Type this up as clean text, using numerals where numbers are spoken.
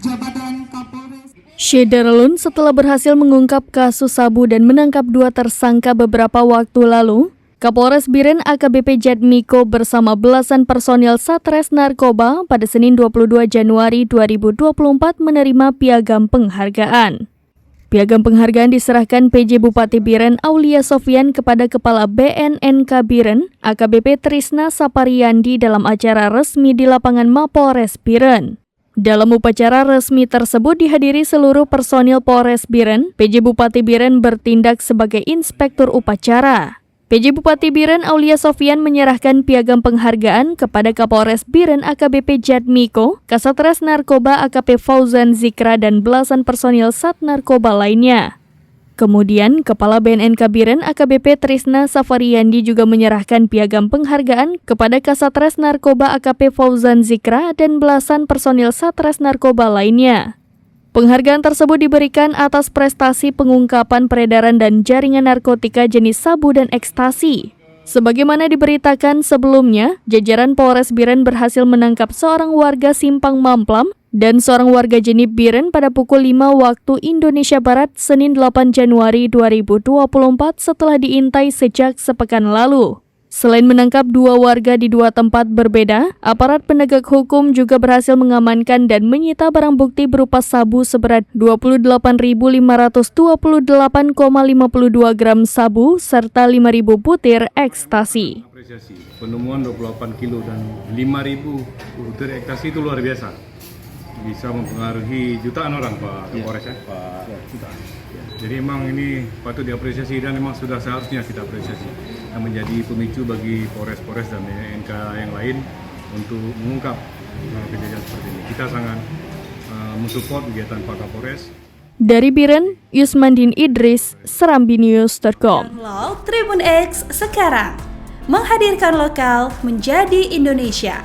Jabatan Kapolres Syederlun setelah berhasil mengungkap kasus sabu dan menangkap 2 tersangka beberapa waktu lalu, Kapolres Biren AKBP Jatmiko bersama belasan personil Satres Narkoba pada Senin 22 Januari 2024 menerima piagam penghargaan. Piagam penghargaan diserahkan PJ Bupati Biren Aulia Sofyan kepada Kepala BNNK Biren AKBP Trisna Sapariyandi dalam acara resmi di lapangan Mapolres Biren. Dalam upacara resmi tersebut dihadiri seluruh personil Polres Biren, PJ Bupati Biren bertindak sebagai inspektur upacara. PJ Bupati Biren Aulia Sofyan menyerahkan piagam penghargaan kepada Kapolres Biren AKBP Jatmiko, Kasatres Narkoba AKP Fauzan Zikra dan belasan personil Sat Narkoba lainnya. Kemudian, Kepala BNNK Biren AKBP Trisna Sapariyandi juga menyerahkan piagam penghargaan kepada Kasatres Narkoba AKP Fauzan Zikra dan belasan personil Satres Narkoba lainnya. Penghargaan tersebut diberikan atas prestasi pengungkapan peredaran dan jaringan narkotika jenis sabu dan ekstasi. Sebagaimana diberitakan sebelumnya, jajaran Polres Biren berhasil menangkap seorang warga Simpang Mamplam dan seorang warga Jenib Biren pada pukul 5 waktu Indonesia Barat Senin 8 Januari 2024 setelah diintai sejak sepekan lalu. Selain menangkap 2 warga di 2 tempat berbeda, aparat penegak hukum juga berhasil mengamankan dan menyita barang bukti berupa sabu seberat 28.528,52 gram sabu serta 5.000 butir ekstasi. Apresiasi penemuan 28 kilo dan 5.000 butir ekstasi itu luar biasa. Bisa mempengaruhi jutaan orang Pak Kapolres ya? Pak. Jutaan. Jadi memang ini patut diapresiasi dan memang sudah seharusnya kita apresiasi yang menjadi pemicu bagi Polres-Polres dan BNNK yang lain untuk mengungkap kejadian seperti ini. Kita sangat mensupport kegiatan Pak Kapolres. Dari Biren, Yusmandin Idris, serambinews.com. Download Tribun X sekarang, menghadirkan lokal menjadi Indonesia.